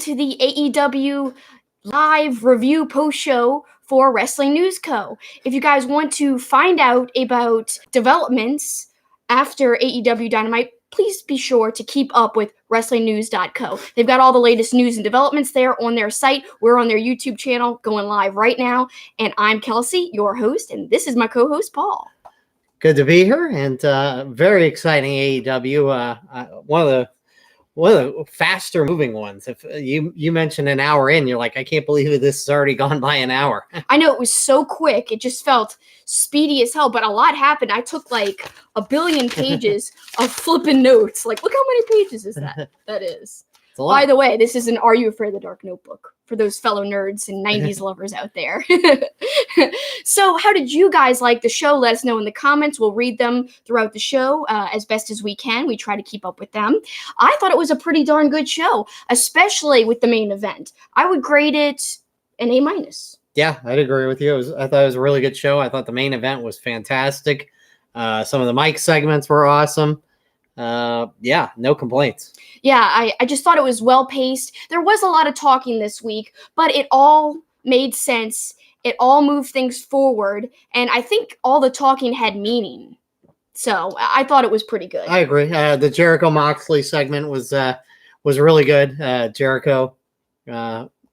to the AEW live review post show for Wrestling News Co. If you guys want to find out about developments after AEW Dynamite, please be sure to keep up with WrestlingNews.co. They've got all the latest news and developments there on their site. We're on their YouTube channel going live right now. And I'm Kelsi, your host, and this is my co-host, Paul. Good to be here, and very exciting AEW. One of the faster moving ones. If you mentioned an hour in, you're like, I can't believe this has already gone by an hour. I know, it was so quick. It just felt speedy as hell, but a lot happened. I took like 1 billion pages of flipping notes. Like, look how many pages is that? That is. By the way, this is an Are You Afraid of the Dark notebook for those fellow nerds and 90s lovers out there. So how did you guys like the show? Let us know in the comments. We'll read them throughout the show as best as we can. We try to keep up with them. I thought it was a pretty darn good show, especially with the main event. I would grade it an A-. Yeah, I'd agree with you. I thought it was a really good show. I thought the main event was fantastic. Some of the mic segments were awesome. Yeah, no complaints. Yeah, I just thought it was well-paced. There was a lot of talking this week, but it all made sense. It all moved things forward, and I think all the talking had meaning. So I thought it was pretty good. I agree. The Jericho Moxley segment was really good. Jericho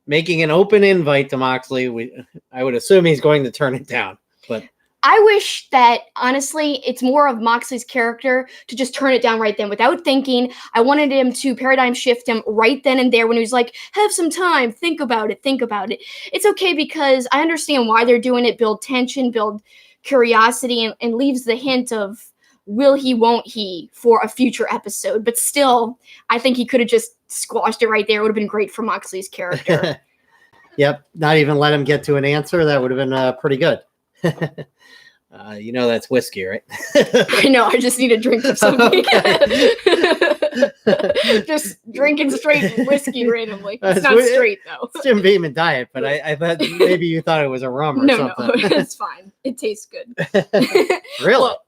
making an open invite to Moxley. I would assume he's going to turn it down, but I wish that, honestly, it's more of Moxley's character to just turn it down right then without thinking. I wanted him to paradigm shift him right then and there when he was like, have some time, think about it. It's okay because I understand why they're doing it, build tension, build curiosity, and leaves the hint of will he, won't he for a future episode. But still, I think he could have just squashed it right there. It would have been great for Moxley's character. Yep, not even let him get to an answer. That would have been pretty good. That's whiskey, right? I know. I just need a drink of something. Just drinking straight whiskey randomly. It's not straight, though. It's Jim Beam and diet, but I thought maybe you thought it was a rum or something. No, it's fine. It tastes good. Really? Well,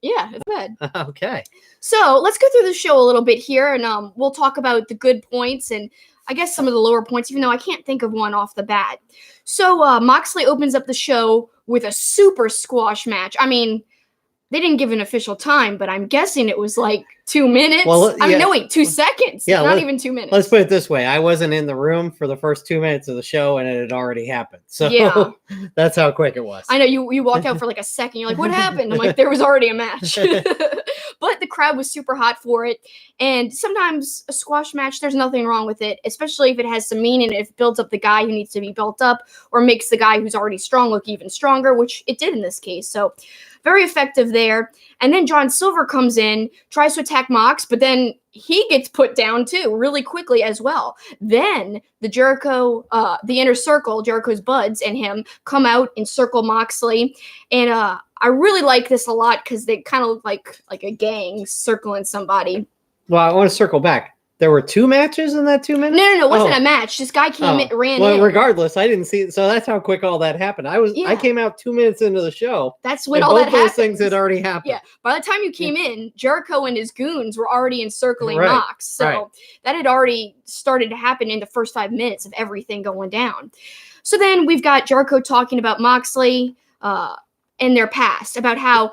yeah, it's good. Okay. So let's go through the show a little bit here, and we'll talk about the good points and I guess some of the lower points, even though I can't think of one off the bat. So Moxley opens up the show with a super squash match. I mean, they didn't give an official time, but I'm guessing it was like 2 minutes. Well, yeah. No, wait, 2 seconds. Yeah, not even 2 minutes. Let's put it this way. I wasn't in the room for the first 2 minutes of the show, and it had already happened. So yeah. That's how quick it was. I know, you walked out for like a second. You're like, what happened? I'm like, there was already a match. But the crowd was super hot for it. And sometimes a squash match, there's nothing wrong with it, especially if it has some meaning, if it builds up the guy who needs to be built up or makes the guy who's already strong look even stronger, which it did in this case. So very effective there. And then John Silver comes in, tries to attack Mox, but then he gets put down too really quickly as well. Then the Jericho, the inner circle, Jericho's buds and him come out and circle Moxley. And I really like this a lot because they kind of look like a gang circling somebody. Well, I want to circle back. There were 2 matches in that 2 minutes? No, it wasn't a match. This guy came in, ran in. Well, regardless, I didn't see it. So that's how quick all that happened. I came out 2 minutes into the show. That's when all that happened. Both those things had already happened. Yeah. By the time you came in, Jericho and his goons were already encircling Mox. So that had already started to happen in the first 5 minutes of everything going down. So then we've got Jericho talking about Moxley, in their past, about how,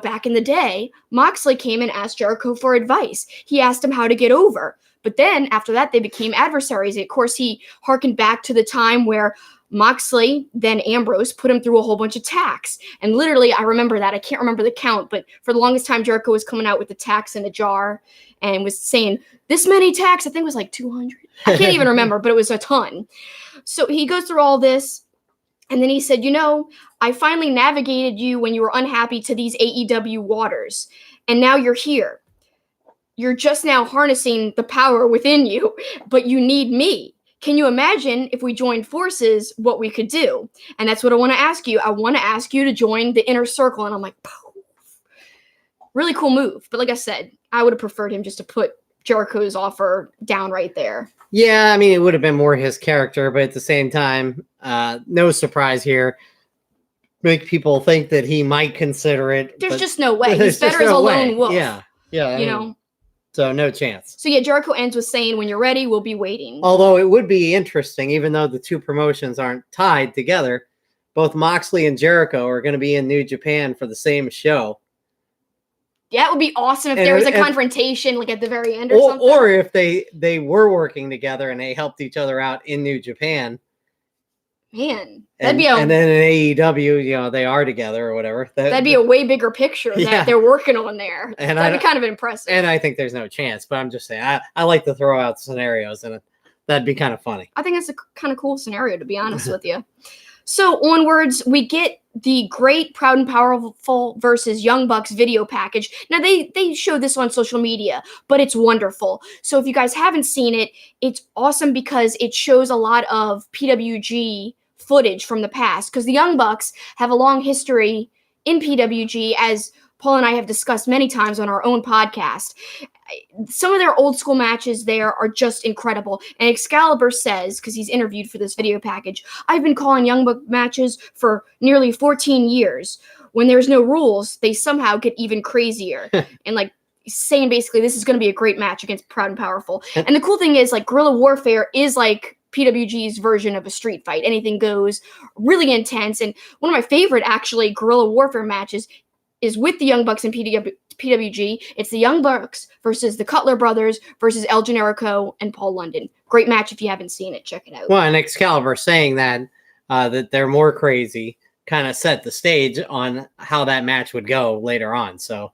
back in the day, Moxley came and asked Jericho for advice. He asked him how to get over. But then after that, they became adversaries. Of course, he harkened back to the time where Moxley, then Ambrose, put him through a whole bunch of tacks. And literally, I remember that. I can't remember the count, but for the longest time, Jericho was coming out with the tacks in a jar and was saying, this many tacks, I think it was like 200. I can't even remember, but it was a ton. So he goes through all this. And then he said, I finally navigated you when you were unhappy to these AEW waters. And now you're here. You're just now harnessing the power within you, but you need me. Can you imagine if we joined forces, what we could do? And that's what I want to ask you. I want to ask you to join the inner circle. And I'm like, poof. Really cool move. But like I said, I would have preferred him just to put Jericho's offer down right there. Yeah, I mean, it would have been more his character, but at the same time, no surprise here. Make people think that he might consider it. There's just no way. He's better as a lone wolf. Yeah. You know? So no chance. So yeah, Jericho ends with saying, "When you're ready, we'll be waiting." Although it would be interesting, even though the two promotions aren't tied together, both Moxley and Jericho are going to be in New Japan for the same show. Yeah, it would be awesome if there was a confrontation like at the very end or something. Or if they were working together and they helped each other out in New Japan. Man, and then in AEW, they are together or whatever. That'd be a way bigger picture that they're working on there. And that'd be kind of impressive. And I think there's no chance, but I'm just saying I like to throw out scenarios, and that'd be kind of funny. I think it's a kind of cool scenario, to be honest with you. So onwards, we get the Great, Proud, and Powerful versus Young Bucks video package. Now, they show this on social media, but it's wonderful. So if you guys haven't seen it, it's awesome because it shows a lot of PWG footage from the past, because the Young Bucks have a long history in PWG, as Paul and I have discussed many times on our own podcast. Some of their old school matches there are just incredible. And Excalibur says, because he's interviewed for this video package, "I've been calling Young Buck matches for nearly 14 years. When there's no rules, they somehow get even crazier." And like saying basically this is going to be a great match against Proud and Powerful. And the cool thing is, like, Guerrilla Warfare is like PWG's version of a street fight. Anything goes, really intense. And one of my favorite, actually, Guerrilla Warfare matches is with the Young Bucks and PWG. It's the Young Bucks versus the Cutler Brothers versus El Generico and Paul London. Great match. If you haven't seen it, check it out. Well, and Excalibur saying that they're more crazy kind of set the stage on how that match would go later on. So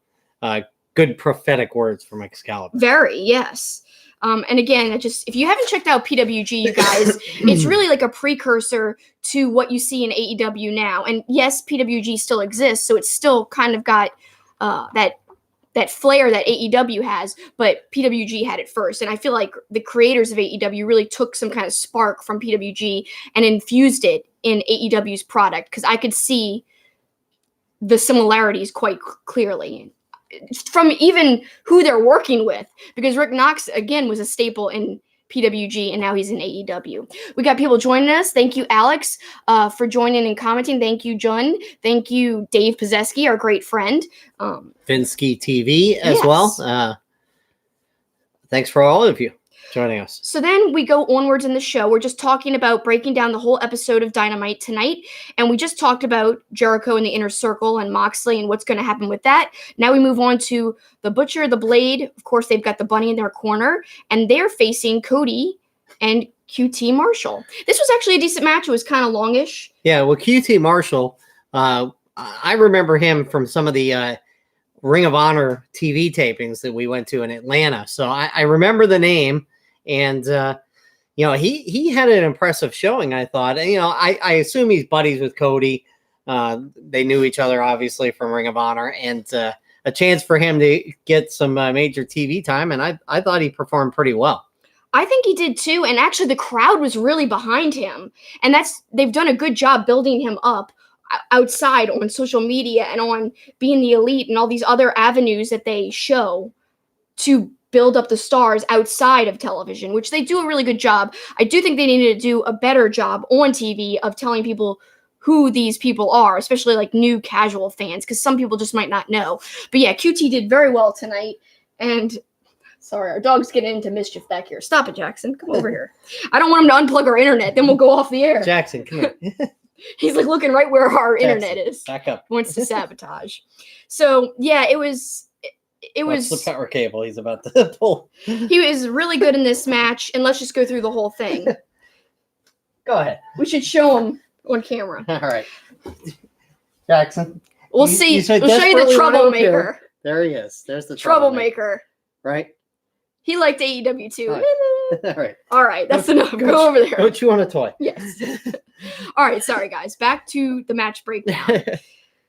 good prophetic words from Excalibur. Very, yes. And again, if you haven't checked out PWG, you guys, it's really like a precursor to what you see in AEW now. And yes, PWG still exists, so it's still kind of got that flair that AEW has, but PWG had it first. And I feel like the creators of AEW really took some kind of spark from PWG and infused it in AEW's product, because I could see the similarities quite clearly from even who they're working with, because Rick Knox, again, was a staple in PWG, and now he's in AEW. We got people joining us. Thank you, Alex, for joining and commenting. Thank you, John. Thank you, Dave Pizeski, our great friend. Vinsky TV as well. Thanks for all of you joining us. So then we go onwards in the show. We're just talking about breaking down the whole episode of Dynamite tonight. And we just talked about Jericho and the Inner Circle and Moxley and what's going to happen with that. Now we move on to the Butcher, the Blade. Of course, they've got the Bunny in their corner, and they're facing Cody and QT Marshall. This was actually a decent match. It was kind of longish. Yeah, well, QT Marshall, I remember him from some of the Ring of Honor TV tapings that we went to in Atlanta. So I remember the name. And, he had an impressive showing, I thought. And, I assume he's buddies with Cody. They knew each other, obviously, from Ring of Honor. And a chance for him to get some major TV time. And I thought he performed pretty well. I think he did, too. And actually, the crowd was really behind him. And they've done a good job building him up outside on social media and on Being the Elite and all these other avenues that they show to build up the stars outside of television, which they do a really good job. I do think they needed to do a better job on TV of telling people who these people are, especially like new casual fans, because some people just might not know. But yeah, QT did very well tonight. And sorry, our dog's getting into mischief back here. Stop it, Jackson. Come over here. I don't want him to unplug our internet. Then we'll go off the air. Jackson, come here. He's like looking right where our internet is. Back up. Wants to sabotage. So yeah, it was the power cable he's about to pull. He was really good in this match, and let's just go through the whole thing. Go ahead. We should show him on camera. All right. Jackson. We'll see. We'll show you the troublemaker. There he is. There's the troublemaker. Right? He liked AEW too. All right. All right. That's enough. Go over there. Go chew on a toy. Yes. All right. Sorry, guys. Back to the match breakdown.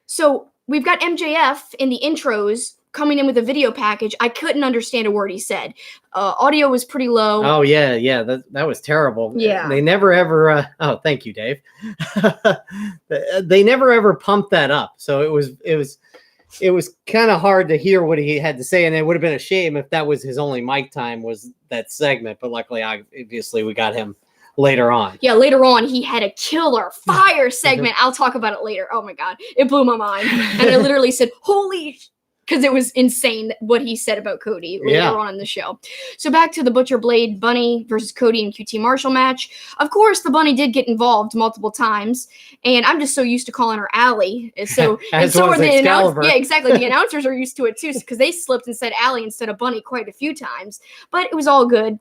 So we've got MJF in the intros coming in with a video package. I couldn't understand a word he said. Audio was pretty low. Oh yeah, that was terrible. Yeah, they never ever. Oh, thank you, Dave. They never ever pumped that up, so it was kind of hard to hear what he had to say, and it would have been a shame if that was his only mic time, was that segment. But luckily, obviously, we got him later on. Yeah, later on, he had a killer fire segment. I'll talk about it later. Oh my god, it blew my mind, and I literally said, "Holy because it was insane what he said about Cody later on in the show. So back to the Butcher Blade Bunny versus Cody and QT Marshall match. Of course, the Bunny did get involved multiple times, and I'm just so used to calling her Allie. So and so are the announcers. Yeah, exactly. The announcers are used to it too, because they slipped and said Allie instead of Bunny quite a few times. But it was all good.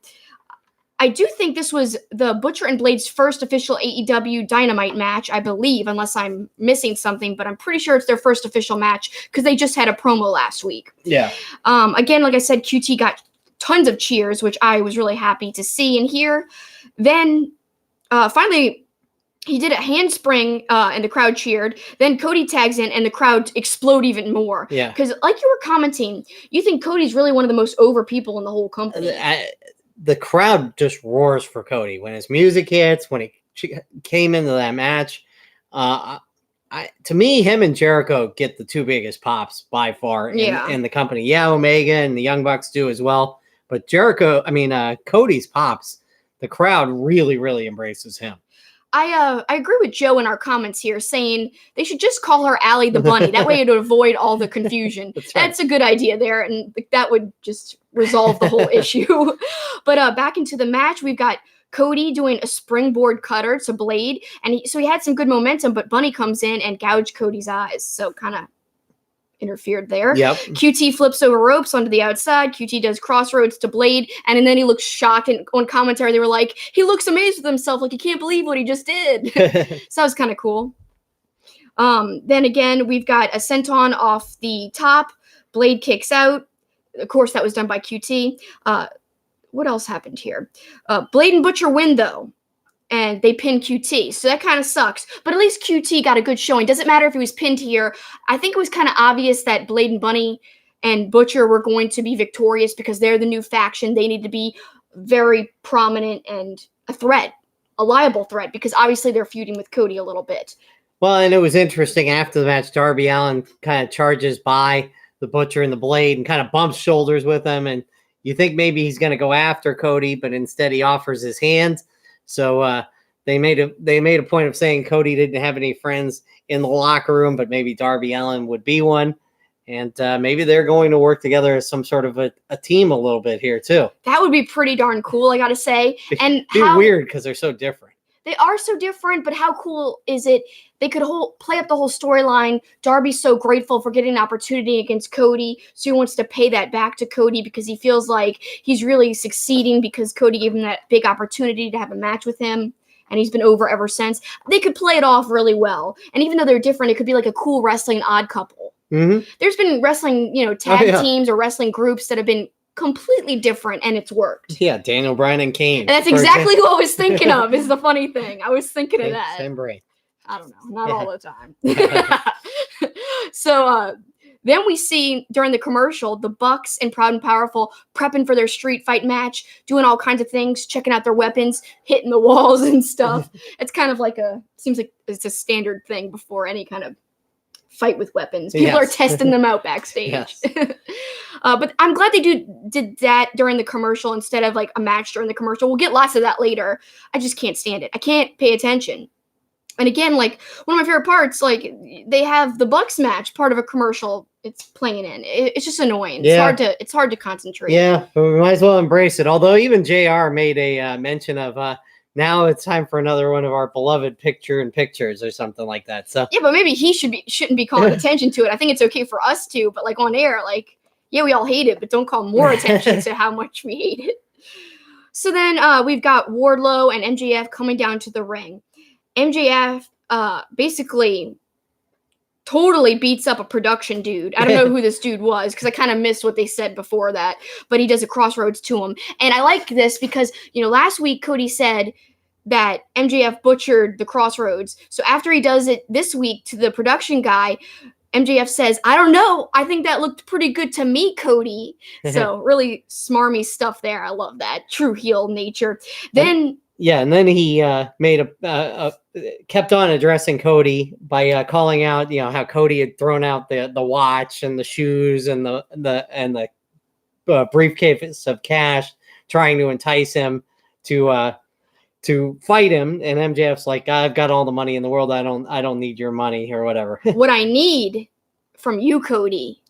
I do think this was the Butcher and Blade's first official AEW Dynamite match, I believe, unless I'm missing something, but I'm pretty sure it's their first official match because they just had a promo last week. Yeah. Again, like I said, QT got tons of cheers, which I was really happy to see and hear. Then finally, he did a handspring and the crowd cheered. Then Cody tags in and the crowd explode even more. Yeah. Because like you were commenting, you think Cody's really one of the most over people in the whole company. The crowd just roars for Cody when his music hits, when he came into that match. To me, him and Jericho get the two biggest pops by far in the company. Yeah, Omega and the Young Bucks do as well. But Cody's pops, the crowd really, really embraces him. I agree with Joe in our comments here saying they should just call her Allie the Bunny. That way it would avoid all the confusion. That's a good idea there, and that would just resolve the whole issue. But back into the match, we've got Cody doing a springboard cutter to Blade, and he had some good momentum, but Bunny comes in and gouged Cody's eyes, so kind of interfered there. Yep. QT flips over ropes onto the outside. QT does crossroads to Blade, and then he looks shocked. And on commentary, they were like, he looks amazed with himself, like he can't believe what he just did. So that was kind of cool. Then again, we've got a senton off the top. Blade kicks out. Of course, that was done by QT. What else happened here? Blade and Butcher win, though. And they pin QT. So that kind of sucks. But at least QT got a good showing. Doesn't matter if he was pinned here. I think it was kind of obvious that Blade and Bunny and Butcher were going to be victorious because they're the new faction. They need to be very prominent and a threat, a liable threat, because obviously they're feuding with Cody a little bit. Well, and it was interesting after the match, Darby Allin kind of charges by the Butcher and the Blade and kind of bumps shoulders with him. And you think maybe he's going to go after Cody, but instead he offers his hand. So they made a point of saying Cody didn't have any friends in the locker room, but maybe Darby Allin would be one. And maybe they're going to work together as some sort of a team a little bit here, too. That would be pretty darn cool, I got to say. And it'd be weird because they're so different. They are so different, but how cool is it? They could play up the whole storyline. Darby's so grateful for getting an opportunity against Cody, so he wants to pay that back to Cody because he feels like he's really succeeding because Cody gave him that big opportunity to have a match with him, and he's been over ever since. They could play it off really well, and even though they're different, it could be like a cool wrestling odd couple. Mm-hmm. There's been wrestling, tag teams or wrestling groups that have been completely different, and it's worked. Yeah, Daniel Bryan and Kane. And that's exactly who I was thinking of, is the funny thing. I was thinking of that. Same brain. I don't know. Not all the time. So then we see during the commercial, the Bucks and Proud and Powerful prepping for their street fight match, doing all kinds of things, checking out their weapons, hitting the walls and stuff. It's kind of like seems like it's a standard thing before any kind of fight with weapons. People are testing them out backstage. Yes. But I'm glad they did that during the commercial instead of like a match during the commercial. We'll get lots of that later. I just can't stand it. I can't pay attention. And again, like one of my favorite parts, like they have the Bucks match part of a commercial. It's playing in. It's just annoying. Yeah. It's hard to concentrate. Yeah, but we might as well embrace it. Although even JR made a mention of now it's time for another one of our beloved picture-in-pictures or something like that. So yeah, but maybe he shouldn't be calling attention to it. I think it's okay for us to, but like on air, like yeah, we all hate it, but don't call more attention to how much we hate it. So then we've got Wardlow and MJF coming down to the ring. MJF basically totally beats up a production dude. I don't know who this dude was because I kind of missed what they said before that, but he does a crossroads to him. And I like this because, last week Cody said that MJF butchered the crossroads. So after he does it this week to the production guy, MJF says, I don't know. I think that looked pretty good to me, Cody. So really smarmy stuff there. I love that. True heel nature. Then... yeah, and then he kept on addressing Cody by calling out, how Cody had thrown out the watch and the shoes and the briefcase of cash, trying to entice him to fight him. And MJF's like, I've got all the money in the world. I don't need your money or whatever. What I need from you, Cody,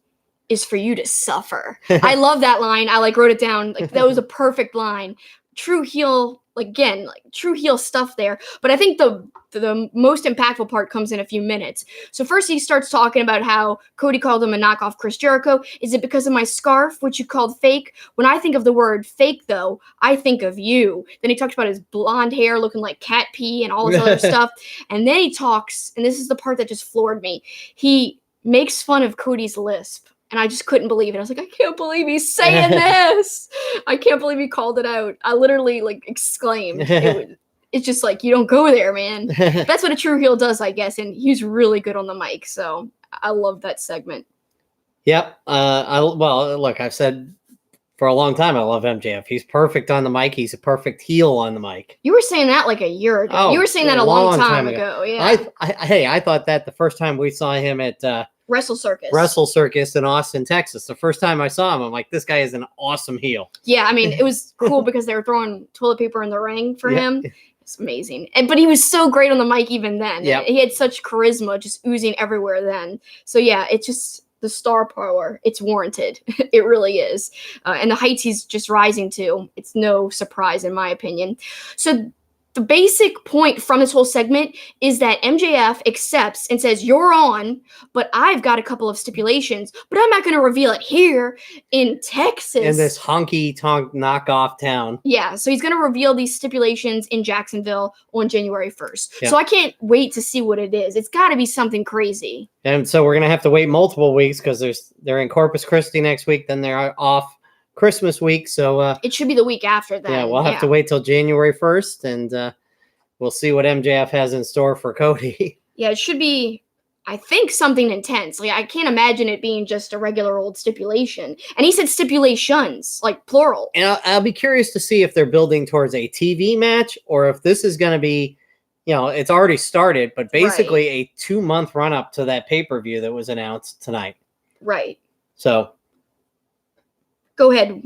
is for you to suffer. I love that line. I wrote it down. That was a perfect line. True heel, again, true heel stuff there. But I think the most impactful part comes in a few minutes. So first he starts talking about how Cody called him a knockoff Chris Jericho. Is it because of my scarf, which you called fake? When I think of the word fake, though, I think of you. Then he talked about his blonde hair looking like cat pee and all this other stuff. And then he talks, and this is the part that just floored me. He makes fun of Cody's lisp. And I just couldn't believe it. I was like, I can't believe he's saying this. I can't believe he called it out. I literally exclaimed. It's just you don't go there, man. That's what a true heel does, I guess. And he's really good on the mic. So I love that segment. Yep. Look, I've said for a long time, I love MJF. He's perfect on the mic. He's a perfect heel on the mic. You were saying that a year ago. Oh, you were saying that a long time ago. Yeah. I thought that the first time we saw him at Wrestle Circus in Austin, Texas. The first time I saw him, I'm like, this guy is an awesome heel. Yeah, I mean, it was cool because they were throwing toilet paper in the ring for him. It's amazing. But he was so great on the mic even then. Yep. He had such charisma just oozing everywhere then. So yeah, it's just the star power. It's warranted. It really is. And the heights he's just rising to, it's no surprise in my opinion. So the basic point from this whole segment is that MJF accepts and says, you're on, but I've got a couple of stipulations, but I'm not going to reveal it here in Texas. In this honky-tonk knockoff town. Yeah, so he's going to reveal these stipulations in Jacksonville on January 1st. Yeah. So I can't wait to see what it is. It's got to be something crazy. And so we're going to have to wait multiple weeks because they're in Corpus Christi next week, then they're off Christmas week, so it should be the week after that. Yeah, we'll have to wait till January 1st, and we'll see what MJF has in store for Cody. Yeah, it should be, I think, something intense. I can't imagine it being just a regular old stipulation. And he said stipulations, plural. And I'll be curious to see if they're building towards a TV match or if this is going to be, it's already started, but basically a 2-month run up to that pay-per-view that was announced tonight. Right. So go ahead.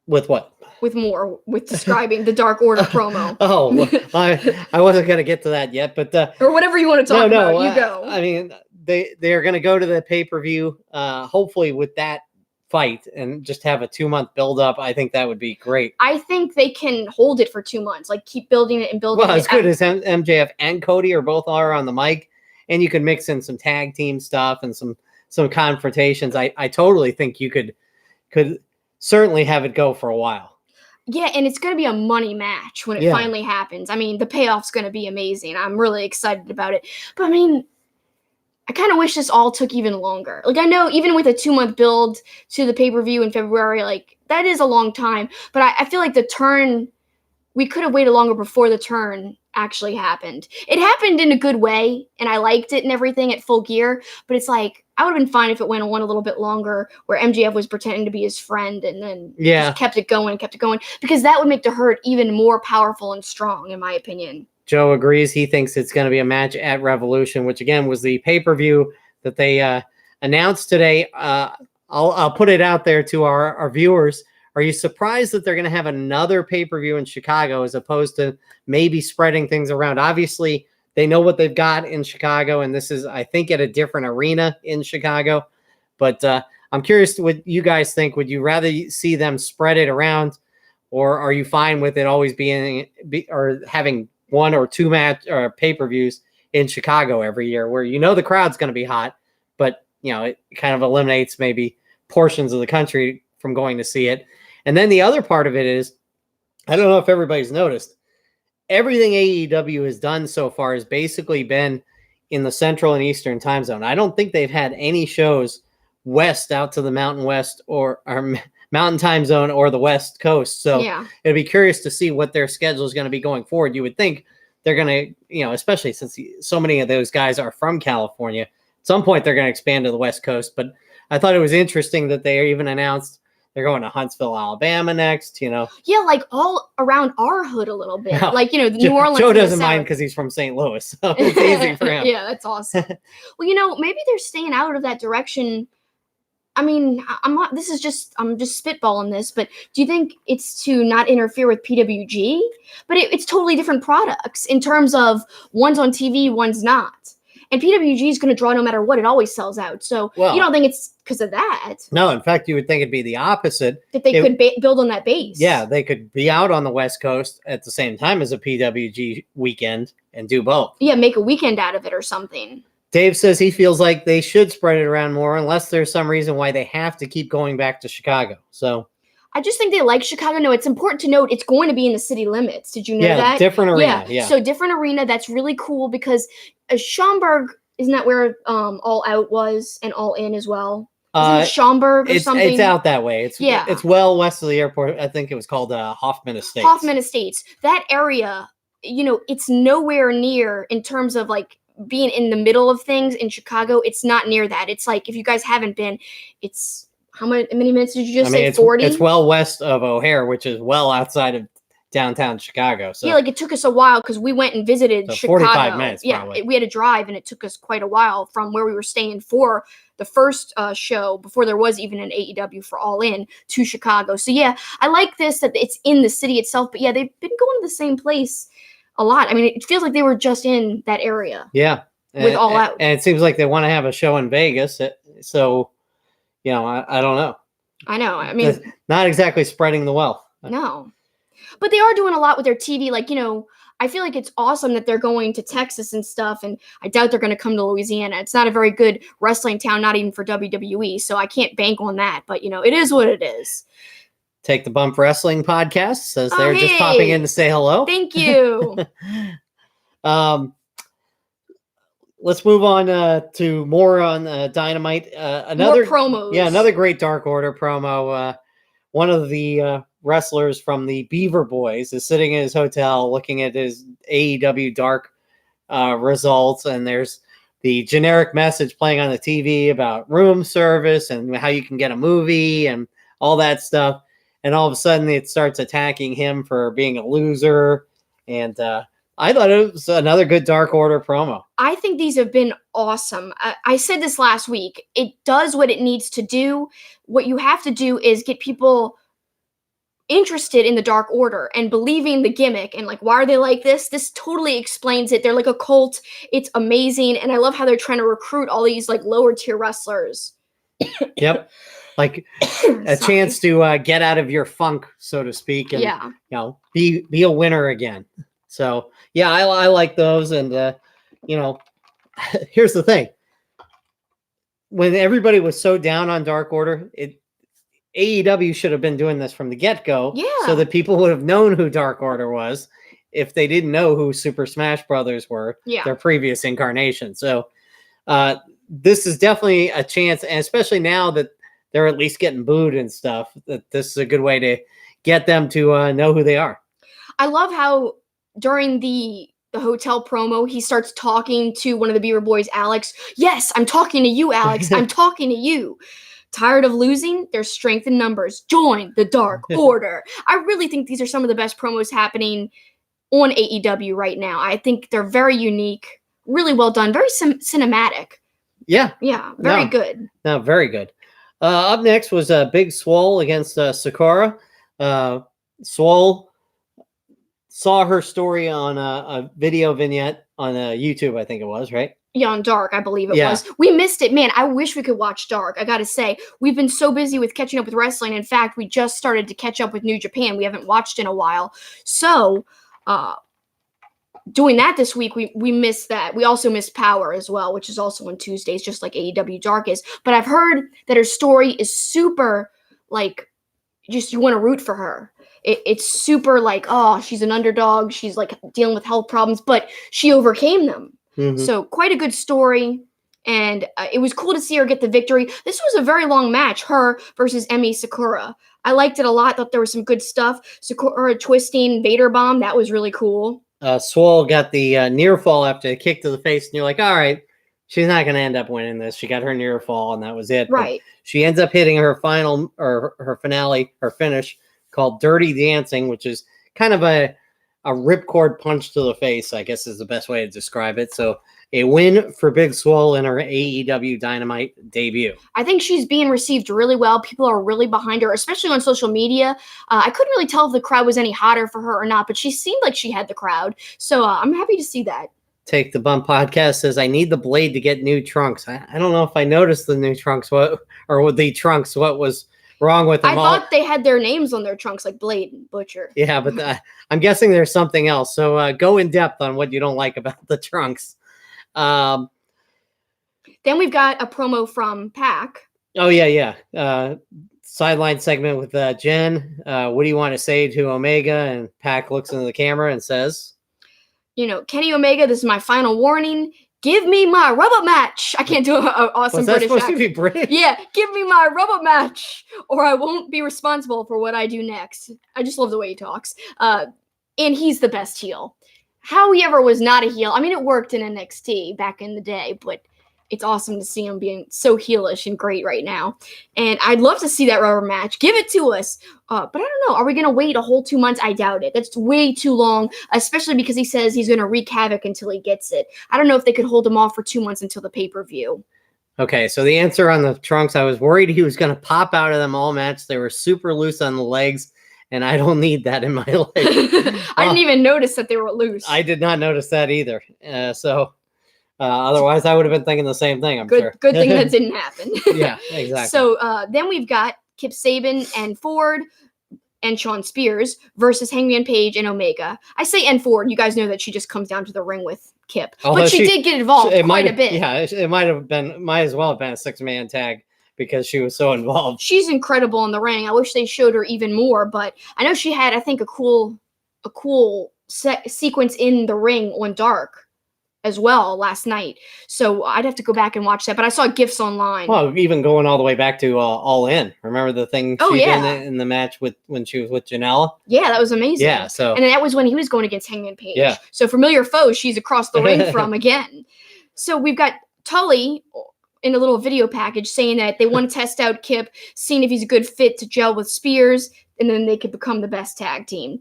With what? With describing the Dark Order promo. Oh, I wasn't going to get to that yet, but or whatever you want to talk about, you go. I mean, they're going to go to the pay-per-view, hopefully with that fight, and just have a 2-month build-up. I think that would be great. I think they can hold it for 2 months, keep building it and building it. Well, as good as MJF and Cody both are on the mic, and you can mix in some tag team stuff and some confrontations. I totally think you could certainly have it go for a while. Yeah, and it's going to be a money match when it finally happens. I mean, the payoff's going to be amazing. I'm really excited about it. But, I mean, I kind of wish this all took even longer. I know even with a 2-month build to the pay-per-view in February, that is a long time. But I feel like the turn, we could have waited longer before the turn actually happened. It happened in a good way, and I liked it and everything at Full Gear. But it's I would have been fine if it went on a little bit longer, where MJF was pretending to be his friend and then just kept it going, because that would make the Hurt even more powerful and strong, in my opinion. Joe agrees. He thinks it's going to be a match at Revolution, which again was the pay-per-view that they announced today. I'll put it out there to our viewers. Are you surprised that they're going to have another pay-per-view in Chicago as opposed to maybe spreading things around? Obviously, they know what they've got in Chicago, and this is, I think, at a different arena in Chicago. But I'm curious what you guys think. Would you rather see them spread it around, or are you fine with it always or having 1 or 2 match or pay-per-views in Chicago every year, where the crowd's going to be hot, but it kind of eliminates maybe portions of the country from going to see it? And then the other part of it is, I don't know if everybody's noticed, everything AEW has done so far has basically been in the Central and Eastern time zone. I don't think they've had any shows west out to the Mountain West or Mountain time zone or the West Coast. So it'd be curious to see what their schedule is going to be going forward. You would think they're going to, especially since so many of those guys are from California, at some point they're going to expand to the West Coast. But I thought it was interesting that they even announced they're going to Huntsville, Alabama next, Yeah, all around our hood a little bit. New Orleans. Joe doesn't mind because he's from St. Louis. So it's easy for him. Yeah, that's awesome. Well, maybe they're staying out of that direction. I mean, I'm just spitballing this, but do you think it's to not interfere with PWG? But it's totally different products in terms of one's on TV, one's not. And PWG is going to draw no matter what. It always sells out. So you don't think it's because of that? No, in fact, you would think it'd be the opposite. That they could build on that base. Yeah, they could be out on the West Coast at the same time as a PWG weekend and do both. Yeah, make a weekend out of it or something. Dave says he feels like they should spread it around more unless there's some reason why they have to keep going back to Chicago. So I just think they like Chicago. No, it's important to note it's going to be in the city limits. Did you know that? Different arena. Yeah. So different arena. That's really cool because Schaumburg, isn't that where All Out was and All In as well? Isn't it Schaumburg or something? It's out that way. It's well west of the airport. I think it was called Hoffman Estates. Hoffman Estates. That area, it's nowhere near in terms of like being in the middle of things in Chicago. It's not near that. It's like if you guys haven't been, it's how many minutes did you just say? 40? It's well west of O'Hare, which is well outside of downtown Chicago. So yeah, like it took us a while because we went and visited Chicago. 45 minutes, probably. We had to drive, and it took us quite a while from where we were staying for the first show before there was even an AEW for All In to Chicago. So yeah, I like this that it's in the city itself. But yeah, they've been going to the same place a lot. I mean, it feels like they were just in that area. Yeah, with All Out, and it seems like they want to have a show in Vegas. So. I don't know. I know. I mean, not exactly spreading the wealth. No, but they are doing a lot with their TV. Like, I feel like it's awesome that they're going to Texas and stuff. And I doubt they're going to come to Louisiana. It's not a very good wrestling town, not even for WWE. So I can't bank on that. But, it is what it is. Take the Bump Wrestling podcast says they're just popping in to say hello. Thank you. Let's move on to more on Dynamite. Another more promos. Yeah, another great Dark Order promo. One of the wrestlers from the Beaver Boys is sitting in his hotel looking at his AEW Dark results, and there's the generic message playing on the TV about room service and how you can get a movie and all that stuff. And all of a sudden, it starts attacking him for being a loser. And I thought it was another good Dark Order promo. I think these have been awesome. I said this last week. It does what it needs to do. What you have to do is get people interested in the Dark Order and believing the gimmick and like, why are they like this? This totally explains it. They're like a cult. It's amazing. And I love how they're trying to recruit all these like lower tier wrestlers. Yep. Like a chance to get out of your funk, so to speak. And, be a winner again. So, yeah, I like those. And, here's the thing. When everybody was so down on Dark Order, AEW should have been doing this from the get-go. Yeah. So that people would have known who Dark Order was if they didn't know who Super Smash Brothers were, their previous incarnation. So this is definitely a chance, and especially now that they're at least getting booed and stuff, that this is a good way to get them to know who they are. I love how during the hotel promo, he starts talking to one of the Beaver Boys, Alex. Yes, I'm talking to you, Alex. I'm talking to you. Tired of losing? There's strength in numbers. Join the Dark Order. I really think these are some of the best promos happening on AEW right now. I think they're very unique, really well done, very cinematic. Yeah. Yeah, very good. No, very good. Up next was Big Swole against Sakura. Swole saw her story on a video vignette on YouTube, I think it was, right? Yeah, on Dark, I believe it was. We missed it. Man, I wish we could watch Dark. I got to say, we've been so busy with catching up with wrestling. In fact, we just started to catch up with New Japan. We haven't watched in a while. So, doing that this week, we missed that. We also missed Power as well, which is also on Tuesdays, just like AEW Dark is. But I've heard that her story is super, like, just you want to root for her. It's super like, oh, she's an underdog. She's like dealing with health problems, but she overcame them. Mm-hmm. So quite a good story. And it was cool to see her get the victory. This was a very long match, her versus Emi Sakura. I liked it a lot. Thought there was some good stuff. Sakura twisting Vader bomb. That was really cool. Swole got the near fall after a kick to the face. And you're like, all right, she's not going to end up winning this. She got her near fall and that was it. Right. But she ends up hitting her final or her finale, her finish called Dirty Dancing, which is kind of a ripcord punch to the face, I guess is the best way to describe it. So a win for Big Swole in her AEW Dynamite debut. I think she's being received really well. People are really behind her, especially on social media. I couldn't really tell if the crowd was any hotter for her or not, but she seemed like she had the crowd. So I'm happy to see that. Take the Bump podcast says, I need the Blade to get new trunks. I don't know if I noticed the new trunks, what was wrong with them. I thought they had their names on their trunks, like Blade and Butcher. Yeah, but I'm guessing there's something else. So go in depth on what you don't like about the trunks. Then we've got a promo from Pac. Oh, yeah. Sideline segment with Jen. What do you want to say to Omega? And Pac looks into the camera and says, Kenny Omega, this is my final warning. Give me my rubber match. I can't do an awesome British accent. Was that supposed to be British? Yeah, give me my rubber match, or I won't be responsible for what I do next. I just love the way he talks. And he's the best heel. How he ever was not a heel. I mean, it worked in NXT back in the day, but it's awesome to see him being so heelish and great right now. And I'd love to see that rubber match. Give it to us. But I don't know. Are we going to wait a whole 2 months? I doubt it. That's way too long, especially because he says he's going to wreak havoc until he gets it. I don't know if they could hold him off for 2 months until the pay-per-view. Okay, so the answer on the trunks, I was worried he was going to pop out of them all match. They were super loose on the legs, and I don't need that in my life. I didn't even notice that they were loose. I did not notice that either. Otherwise, I would have been thinking the same thing, I'm sure. Good thing that didn't happen. Yeah, exactly. So then we've got Kip Sabian and Ford and Shawn Spears versus Hangman Page and Omega. I say and Ford. You guys know that she just comes down to the ring with Kip. Although but she did get involved quite a bit. Yeah, it might as well have been a 6-man tag because she was so involved. She's incredible in the ring. I wish they showed her even more, but I know she had, I think, a cool sequence in the ring on Dark as well last night. So I'd have to go back and watch that, but I saw GIFs online. Well, even going all the way back to All In. Remember the thing she did in the match when she was with Janela? Yeah, that was amazing. Yeah, and that was when he was going against Hangman Page. Yeah. So familiar foe she's across the ring from again. So we've got Tully in a little video package saying that they want to test out Kip, seeing if he's a good fit to gel with Spears, and then they could become the best tag team.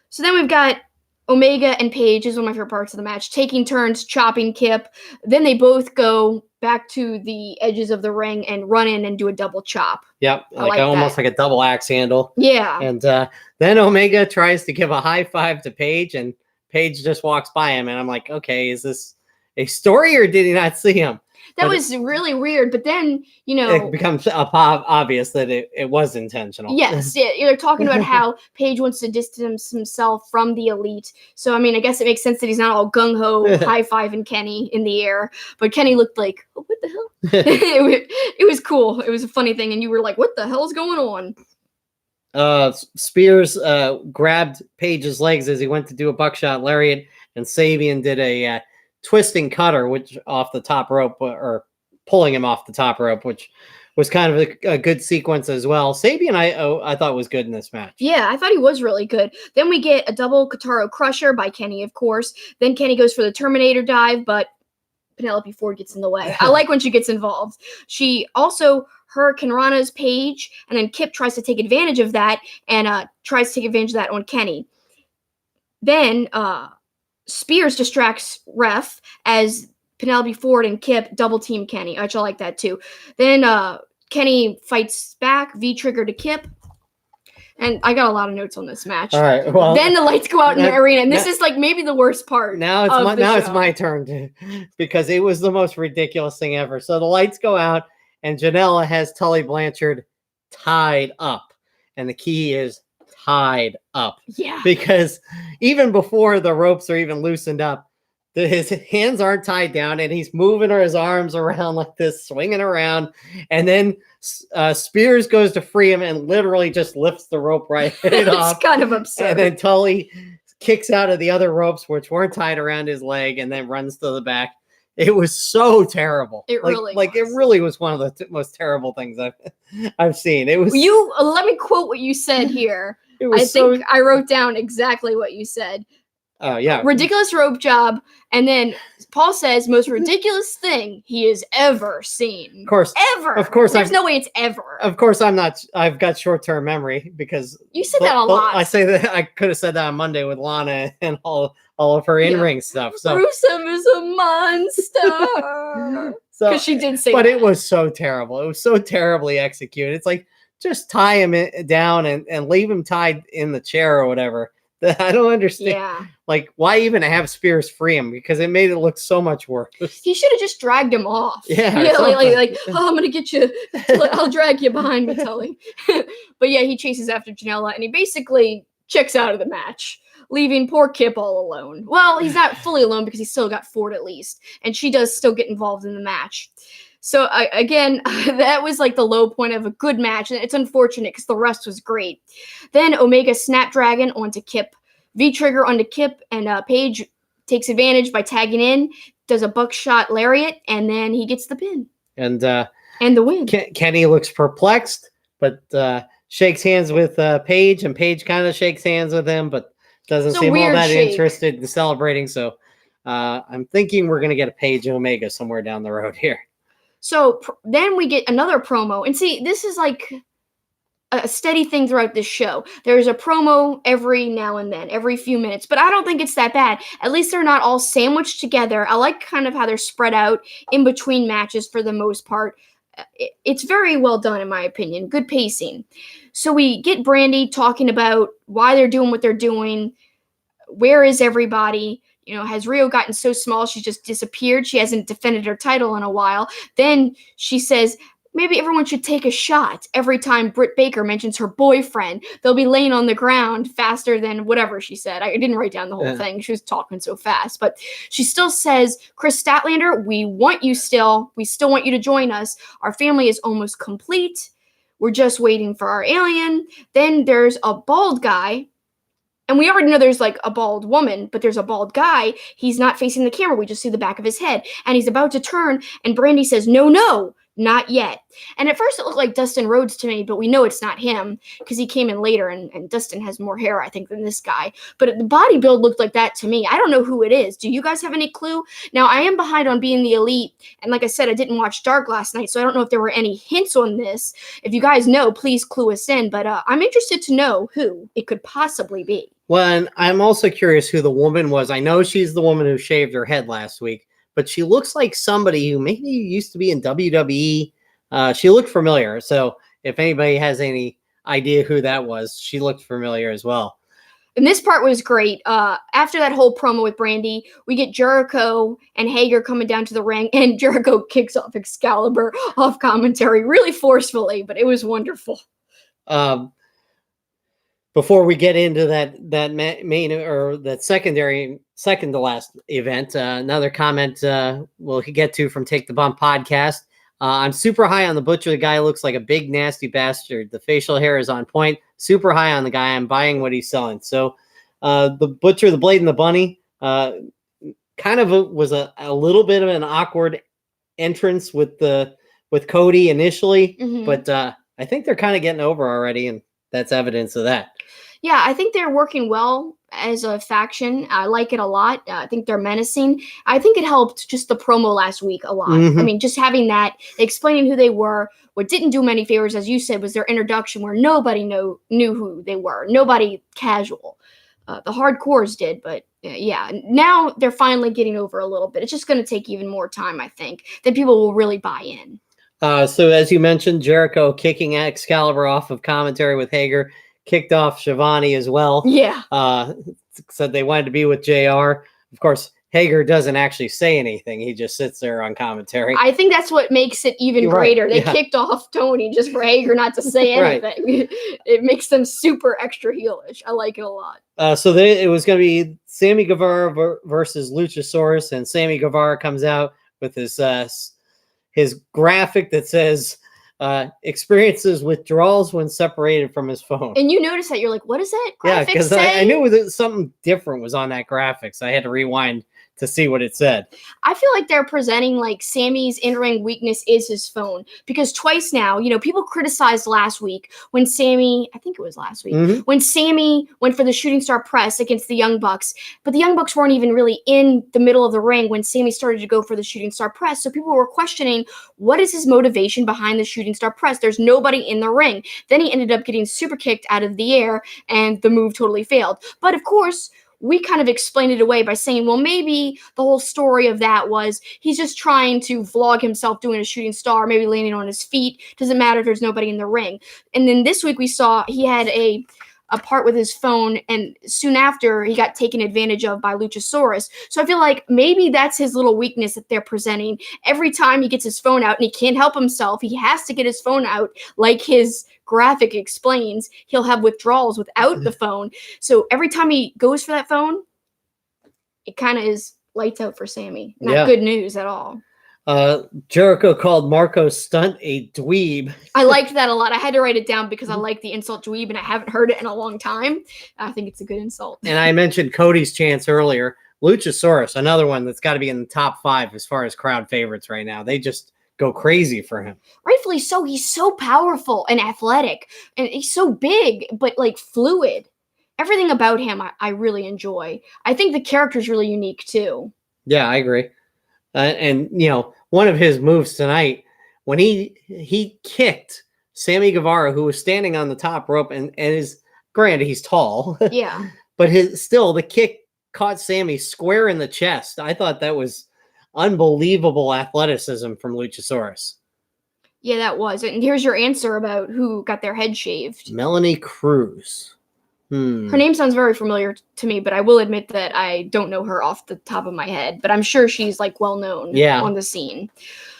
So then we've got Omega and Page, is one of my favorite parts of the match, taking turns chopping Kip. Then they both go back to the edges of the ring and run in and do a double chop. Yep, almost like a double axe handle. Yeah. And then Omega tries to give a high five to Page, and Page just walks by him. And I'm like, okay, is this a story or did he not see him? That was really weird, but then, it becomes obvious that it was intentional. Yes, they're talking about how Page wants to distance himself from the Elite. So, I mean, I guess it makes sense that he's not all gung-ho high-fiving Kenny in the air. But Kenny looked like, oh, what the hell? It was cool. It was a funny thing, and you were like, what the hell is going on? Spears grabbed Page's legs as he went to do a buckshot lariat, and Sabian did a twisting cutter, which off the top rope, or pulling him off the top rope, which was kind of a good sequence as well. Sabian, I thought was good in this match. Yeah, I thought he was really good. Then we get a double Kotaro Crusher by Kenny, of course. Then Kenny goes for the Terminator dive, but Penelope Ford gets in the way. I like when she gets involved. She also Hurricane Rana's Page, and then Kip tries to take advantage of that and tries to take advantage of that on Kenny. Then Spears distracts Ref as Penelope Ford and Kip double team Kenny, which I like that too. Then Kenny fights back, V-trigger to Kip. And I got a lot of notes on this match. All right. Well, then the lights go out in the arena, and this is like maybe the worst part. Now it's my turn because it was the most ridiculous thing ever. So the lights go out, and Janela has Tully Blanchard tied up, and the key is tied up. Yeah. Because even before the ropes are even loosened up, his hands aren't tied down, and he's moving his arms around like this, swinging around, and then Spears goes to free him and literally just lifts the rope right off. It's kind of absurd. And then Tully kicks out of the other ropes, which weren't tied around his leg, and then runs to the back. It was so terrible. It really was one of the most terrible things I've seen. It was let me quote what you said here. I wrote down exactly what you said. Oh, yeah. Ridiculous rope job. And then Paul says, most ridiculous thing he has ever seen. Of course. Ever. Of course. There's no way it's ever. Of course, I've got short-term memory because. You said that a lot. I say that I could have said that on Monday with Lana and all of her in-ring stuff. So Rusev is a monster. Because she did say but that. It was so terrible. It was so terribly executed. It's like, just tie him down and leave him tied in the chair or whatever. I don't understand. Yeah. Like, why even have Spears free him? Because it made it look so much worse. He should have just dragged him off. Yeah, like, oh, I'm gonna get you. I'll drag you behind me, Tully. But yeah, he chases after Janela, and he basically checks out of the match, leaving poor Kip all alone. Well, he's not fully alone because he's still got Ford at least, and she does still get involved in the match. So again, that was like the low point of a good match, and it's unfortunate because the rest was great. Then Omega Snapdragon onto Kip, V-Trigger onto Kip, and Paige takes advantage by tagging in, does a buckshot lariat, and then he gets the pin. And the win. Kenny looks perplexed, but shakes hands with Paige, and Paige kind of shakes hands with him, but doesn't seem all that interested in celebrating. So I'm thinking we're going to get a Paige Omega somewhere down the road here. So then we get another promo. And see, this is like a steady thing throughout this show. There's a promo every now and then, every few minutes. But I don't think it's that bad. At least they're not all sandwiched together. I like kind of how they're spread out in between matches for the most part. It's very well done, in my opinion. Good pacing. So we get Brandy talking about why they're doing what they're doing. Where is everybody? You know, has Rio gotten so small she's just disappeared? She hasn't defended her title in a while. Then she says, maybe everyone should take a shot. Every time Britt Baker mentions her boyfriend, they'll be laying on the ground faster than whatever she said. I didn't write down the whole thing. She was talking so fast. But she still says, Chris Statlander, we want you still. We still want you to join us. Our family is almost complete. We're just waiting for our alien. Then there's a bald guy. And we already know there's like a bald woman, but there's a bald guy. He's not facing the camera. We just see the back of his head. And he's about to turn, and Brandy says, no, not yet. And at first it looked like Dustin Rhodes to me, but we know it's not him because he came in later, and Dustin has more hair, I think, than this guy. But the body build looked like that to me. I don't know who it is. Do you guys have any clue? Now, I am behind on Being the Elite, and like I said, I didn't watch Dark last night, so I don't know if there were any hints on this. If you guys know, please clue us in, but I'm interested to know who it could possibly be. Well, and I'm also curious who the woman was. I know she's the woman who shaved her head last week, but she looks like somebody who maybe used to be in WWE. She looked familiar. So if anybody has any idea who that was, she looked familiar as well. And this part was great. After that whole promo with Brandy, we get Jericho and Hager coming down to the ring, and Jericho kicks off Excalibur off commentary really forcefully, but it was wonderful. Before we get into that main or that second to last event, another comment we'll get to from Take the Bump podcast. I'm super high on the Butcher. The guy looks like a big nasty bastard. The facial hair is on point. Super high on the guy. I'm buying what he's selling. So the Butcher, the Blade, and the Bunny kind of was a little bit of an awkward entrance with Cody initially, but I think they're kind of getting over already, and that's evidence of that. Yeah, I think they're working well as a faction. I like it a lot. I think they're menacing. I think it helped just the promo last week a lot. I mean, just having that, explaining who they were. What didn't do many favors, as you said, was their introduction where nobody knew who they were. Nobody casual. The hardcores did, but yeah, now they're finally getting over a little bit. It's just going to take even more time, I think, that people will really buy in. So as you mentioned, Jericho kicking Excalibur off of commentary with Hager, kicked off Shivani as well. Yeah. Said they wanted to be with JR. Of course, Hager doesn't actually say anything. He just sits there on commentary. I think that's what makes it even greater. They kicked off Tony just for Hager not to say anything. It makes them super extra heelish. I like it a lot. So it was going to be Sammy Guevara versus Luchasaurus, and Sammy Guevara comes out with his graphic that says experiences withdrawals when separated from his phone. And you notice that, you're like, what does that graphic because say? I knew that something different was on that graphic, so I had to rewind to see what it said. I feel like they're presenting like Sammy's in-ring weakness is his phone, because twice now, people criticized last week when Sammy, I think it was last week, when Sammy went for the shooting star press against the Young Bucks, but the Young Bucks weren't even really in the middle of the ring when Sammy started to go for the shooting star press. So people were questioning, what is his motivation behind the shooting star press? There's nobody in the ring. Then he ended up getting super kicked out of the air, and the move totally failed. But of course, we kind of explained it away by saying, well, maybe the whole story of that was he's just trying to vlog himself doing a shooting star, maybe landing on his feet. Doesn't matter if there's nobody in the ring. And then this week we saw he had a apart with his phone, and soon after he got taken advantage of by Luchasaurus. So I feel like maybe that's his little weakness that they're presenting. Every time he gets his phone out and he can't help himself, he has to get his phone out, like his graphic explains. He'll have withdrawals without the phone. So every time he goes for that phone, it kind of is lights out for Sammy. Not good news at all. Jericho called Marco's stunt a dweeb. I liked that a lot. I had to write it down because I like the insult dweeb, and I haven't heard it in a long time. I think it's a good insult. And I mentioned Cody's chance earlier. Luchasaurus, another one that's got to be in the top 5 as far as crowd favorites right now. They just go crazy for him. Rightfully so. He's so powerful and athletic, and he's so big, but like fluid. Everything about him I really enjoy. I think the character's really unique too. Yeah, I agree. And, one of his moves tonight, when he kicked Sammy Guevara, who was standing on the top rope, and is, granted, he's tall. Yeah. But the kick caught Sammy square in the chest. I thought that was unbelievable athleticism from Luchasaurus. Yeah, that was. And here's your answer about who got their head shaved. Melanie Cruz. Her name sounds very familiar to me, but I will admit that I don't know her off the top of my head. But I'm sure she's like well known on the scene.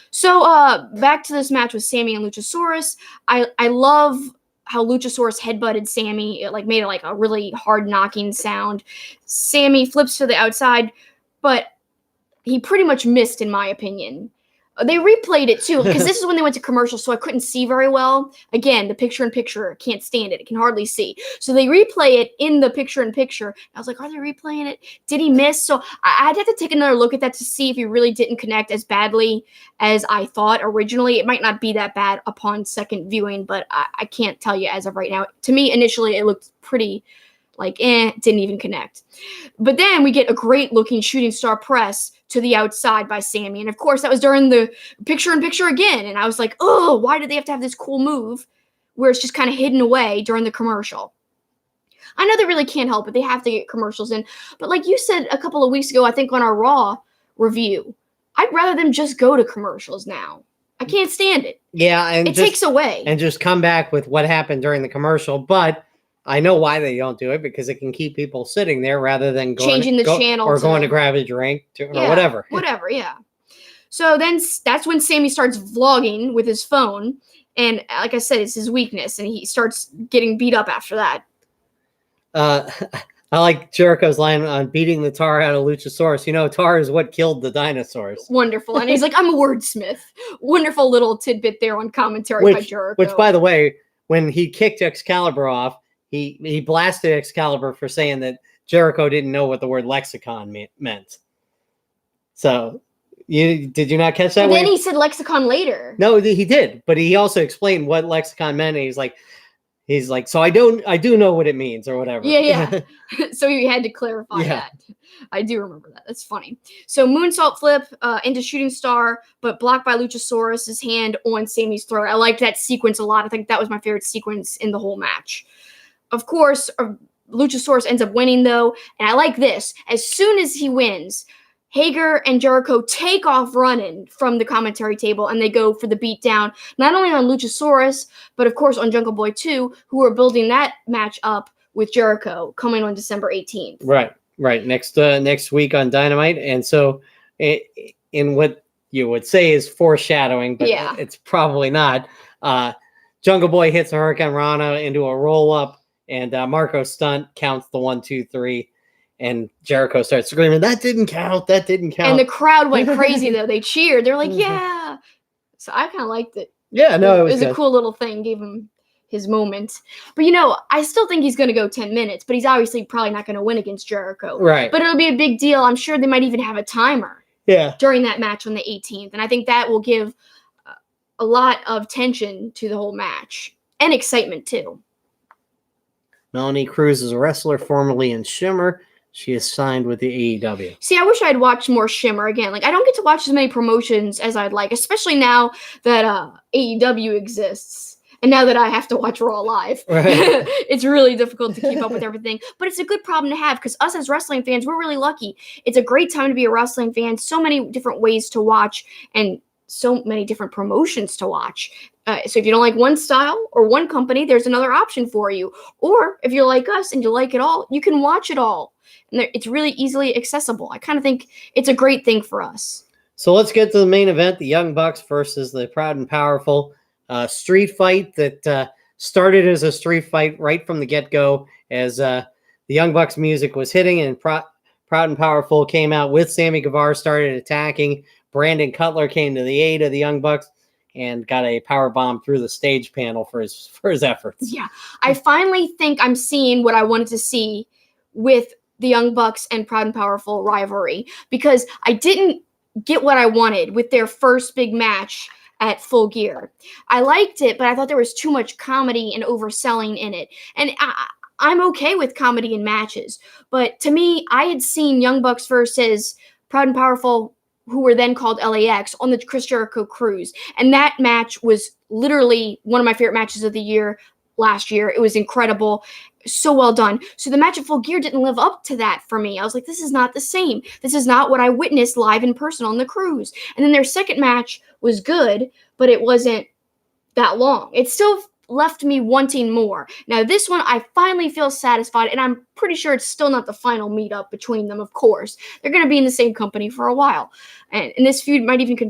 So back to this match with Sammy and Luchasaurus. I love how Luchasaurus headbutted Sammy. It made it like a really hard knocking sound. Sammy flips to the outside, but he pretty much missed, in my opinion. They replayed it too, because this is when they went to commercial, so I couldn't see very well. Again, the picture-in-picture, can't stand it. I can hardly see. So they replay it in the picture-in-picture. I was like, are they replaying it? Did he miss? So I'd have to take another look at that to see if he really didn't connect as badly as I thought originally. It might not be that bad upon second viewing, but I can't tell you as of right now. To me, initially, it looked pretty didn't even connect. But then we get a great-looking shooting star press to the outside by Sammy. And of course, that was during the picture-in-picture again. And I was like, oh, why did they have to have this cool move where it's just kind of hidden away during the commercial? I know they really can't help it. They have to get commercials in. But like you said a couple of weeks ago, I think on our Raw review, I'd rather them just go to commercials now. I can't stand it. Yeah. And it takes away. And just come back with what happened during the commercial. But I know why they don't do it, because it can keep people sitting there rather than changing the channel or going to grab a drink or whatever. Whatever, yeah. So then that's when Sammy starts vlogging with his phone. And like I said, it's his weakness. And he starts getting beat up after that. I like Jericho's line on beating the tar out of Luchasaurus. Tar is what killed the dinosaurs. Wonderful. And he's like, I'm a wordsmith. Wonderful little tidbit there on commentary by Jericho. Which, by the way, when he kicked Excalibur off, he blasted Excalibur for saying that Jericho didn't know what the word lexicon meant. So, did you not catch that? And then he said lexicon later. No, he did, but he also explained what lexicon meant. And he's like, so I do know what it means or whatever. Yeah. So he had to clarify that. I do remember that. That's funny. So moonsault flip into shooting star, but blocked by Luchasaurus's hand on Sammy's throat. I liked that sequence a lot. I think that was my favorite sequence in the whole match. Of course, Luchasaurus ends up winning, though, and I like this. As soon as he wins, Hager and Jericho take off running from the commentary table, and they go for the beatdown, not only on Luchasaurus, but, of course, on Jungle Boy 2, who are building that match up with Jericho coming on December 18th. Right. Next week on Dynamite. And so in what you would say is foreshadowing, but it's probably not, Jungle Boy hits a Hurricane Rana into a roll-up, and Marco Stunt counts the 1, 2, 3, and Jericho starts screaming, "That didn't count! That didn't count!" And the crowd went crazy, though. They cheered. They're like, "Yeah!" So I kind of liked it. Yeah, no, it was a cool little thing. Gave him his moment. But I still think he's going to go 10 minutes. But he's obviously probably not going to win against Jericho. Right. But it'll be a big deal. I'm sure they might even have a timer. Yeah. During that match on the 18th, and I think that will give a lot of tension to the whole match and excitement too. Melanie Cruz is a wrestler formerly in Shimmer. She is signed with the AEW. See, I wish I'd watched more Shimmer again. I don't get to watch as many promotions as I'd like, especially now that AEW exists. And now that I have to watch Raw live, it's really difficult to keep up with everything. But it's a good problem to have, because us as wrestling fans, we're really lucky. It's a great time to be a wrestling fan. So many different ways to watch and so many different promotions to watch. So if you don't like one style or one company, there's another option for you. Or if you're like us and you like it all, you can watch it all. And it's really easily accessible. I kind of think it's a great thing for us. So let's get to the main event, the Young Bucks versus the Proud and Powerful. Street fight that started as a street fight right from the get-go, as the Young Bucks music was hitting and Proud and Powerful came out with Sammy Guevara, started attacking. Brandon Cutler came to the aid of the Young Bucks and got a power bomb through the stage panel for his efforts. Yeah, I finally think I'm seeing what I wanted to see with the Young Bucks and Proud and Powerful rivalry, because I didn't get what I wanted with their first big match at Full Gear. I liked it, but I thought there was too much comedy and overselling in it. And I'm okay with comedy in matches, but to me, I had seen Young Bucks versus Proud and Powerful, who were then called LAX, on the Chris Jericho cruise. And that match was literally one of my favorite matches of the year last year. It was incredible. So well done. So the match at Full Gear didn't live up to that for me. I was like, this is not the same. This is not what I witnessed live in person on the cruise. And then their second match was good, but it wasn't that long. It still left me wanting more. Now this one, I finally feel satisfied, and I'm pretty sure it's still not the final meetup between them, of course. They're going to be in the same company for a while. And this feud might even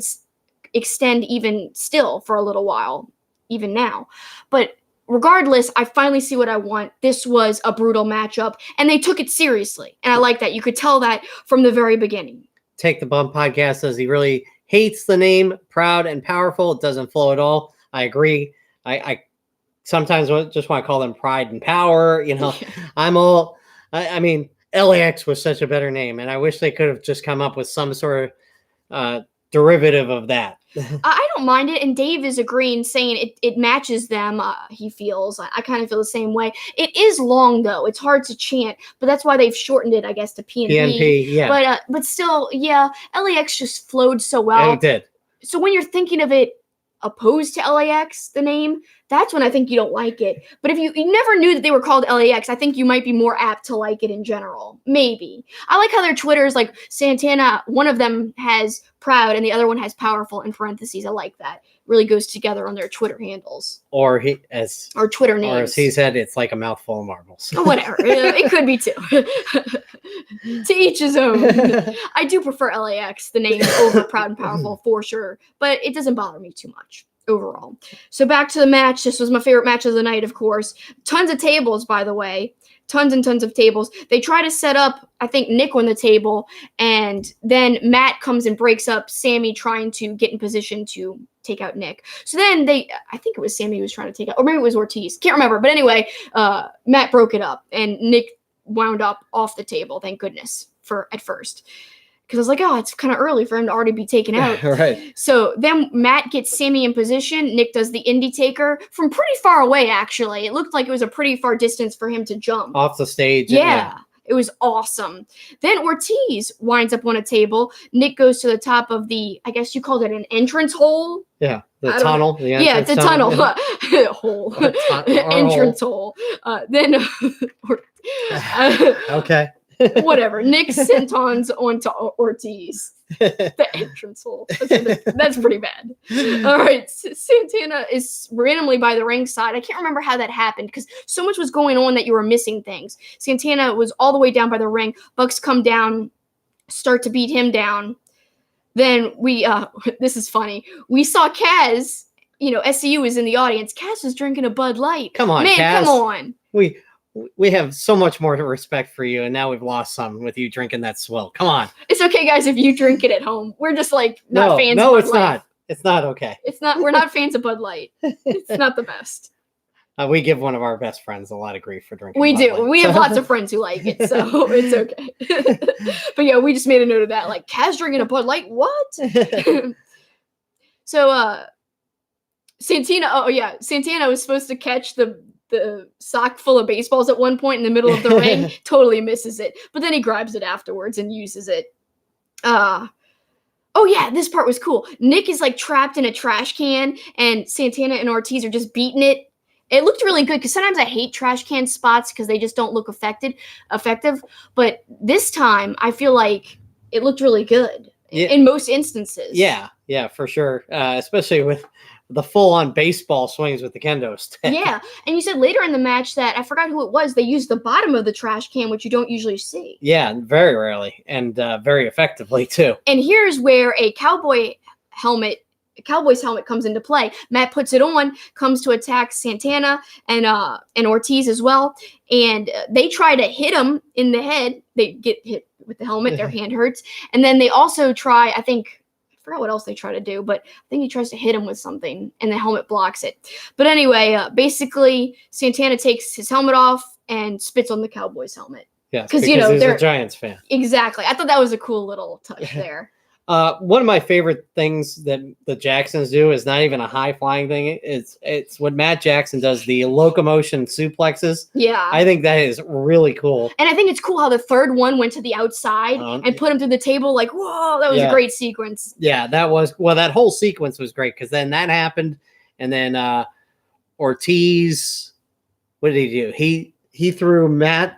extend even still for a little while, even now. But regardless, I finally see what I want. This was a brutal matchup, and they took it seriously. And I like that. You could tell that from the very beginning. Take the Bump podcast says he really hates the name Proud and Powerful. It doesn't flow at all. I agree. I sometimes just want to call them Pride and Power. You know, I mean, LAX was such a better name, and I wish they could have just come up with some sort of derivative of that. I don't mind it, and Dave is agreeing, saying it matches them. He feels. I kind of feel the same way. It is long though; it's hard to chant, but that's why they've shortened it, I guess, to PnP. PnP, yeah. But still, yeah, LAX just flowed so well. It did. So when you're thinking of it opposed to LAX, the name, that's when I think you don't like it. But if you never knew that they were called LAX, I think you might be more apt to like it in general. Maybe. I like how their Twitters, like Santana, one of them has Proud and the other one has Powerful in parentheses. I like that. Really goes together on their Twitter handles. Or Twitter names. Or as he said, it's like a mouthful of marbles. Whatever. It could be too. To each his own. I do prefer LAX, the name, over Proud and Powerful for sure, but it doesn't bother me too much overall. So back to the match. This was my favorite match of the night, of course. Tons of tables, by the way. Tons and tons of tables. They try to set up, I think, Nick on the table, and then Matt comes and breaks up Sammy trying to get in position to take out Nick. So then I think it was Sammy who was trying to take out, or maybe it was Ortiz. Can't remember. But anyway, Matt broke it up, and Nick wound up off the table, thank goodness, at first. Because I was like, oh, it's kind of early for him to already be taken out. Right. So then Matt gets Sammy in position. Nick does the Indie Taker from pretty far away, actually. It looked like it was a pretty far distance for him to jump. Off the stage. Yeah. It was awesome. Then Ortiz winds up on a table. Nick goes to the top of the, I guess you called it an entrance hole. Yeah, the tunnel. Yeah, it's a tunnel. Hole. Entrance hole. Then okay. Whatever. Nick sentons onto Ortiz. The entrance hole. That's pretty bad. All right. Santana is randomly by the ringside. I can't remember how that happened because so much was going on that you were missing things. Santana was all the way down by the ring. Bucks come down, start to beat him down. Then this is funny. We saw Kaz, SCU is in the audience. Kaz was drinking a Bud Light. Come on, man, Kaz. Come on. We have so much more respect for you, and now we've lost some with you drinking that swill. Come on. It's okay, guys, if you drink it at home. We're just not fans of Bud Light. No, it's not. It's not okay. It's not. We're not fans of Bud Light. It's not the best. We give one of our best friends a lot of grief for drinking. We Bud do. Light. We have lots of friends who like it, so it's okay. But yeah, we just made a note of that. Like, Kaz drinking a Bud Light? What? So, Santana was supposed to catch the sock full of baseballs at one point in the middle of the ring. Totally misses it. But then he grabs it afterwards and uses it. Oh yeah, this part was cool. Nick is like trapped in a trash can and Santana and Ortiz are just beating it. It looked really good because sometimes I hate trash can spots because they just don't look effective. But this time I feel like it looked really good in most instances. Yeah, for sure. Especially with the full-on baseball swings with the kendo stick. Yeah, and you said later in the match that, I forgot who it was, they used the bottom of the trash can, which you don't usually see. Yeah, very rarely, and very effectively, too. And here's where a Cowboys helmet comes into play. Matt puts it on, comes to attack Santana and Ortiz as well, and they try to hit him in the head. They get hit with the helmet, their hand hurts, and then they also try, I forgot what else they try to do, but I think he tries to hit him with something, and the helmet blocks it. But anyway, basically, Santana takes his helmet off and spits on the Cowboys helmet. Yeah, because he's a Giants fan. Exactly. I thought that was a cool little touch there. One of my favorite things that the Jacksons do is not even a high-flying thing. It's what Matt Jackson does, the locomotion suplexes. Yeah. I think that is really cool. And I think it's cool how the third one went to the outside and put him through the table. Like, whoa, that was a great sequence. Yeah, that whole sequence was great, because then that happened, and then Ortiz, what did he do? He threw Matt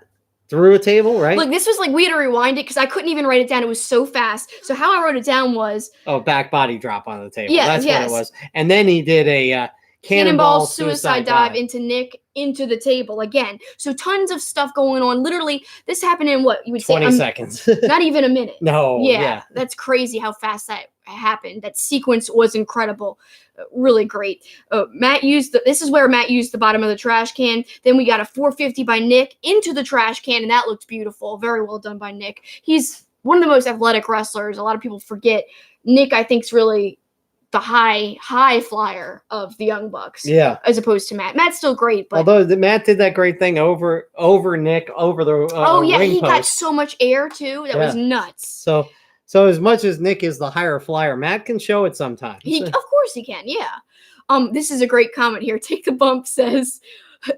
through a table, right? Look, this was like, we had to rewind it because I couldn't even write it down. It was so fast. So how I wrote it down was... back body drop on the table. Yeah, That's what it was. And then he did a cannonball suicide dive into Nick into the table again. So tons of stuff going on. Literally, this happened in what you would 20 say... seconds. Not even a minute. No. Yeah. That's crazy how fast that happened. That sequence was incredible. Really great. This is where Matt used the bottom of the trash can. Then we got a 450 by Nick into the trash can, and that looked beautiful. Very well done by Nick. He's one of the most athletic wrestlers. A lot of people forget. Nick, I think, is really the high flyer of the Young Bucks. Yeah. As opposed to Matt. Matt's still great, but although Matt did that great thing over Nick over the ring he post. got so much air too. That was nuts. So as much as Nick is the higher flyer, Matt can show it sometimes. Of course he can, yeah. This is a great comment here. Take the Bump says,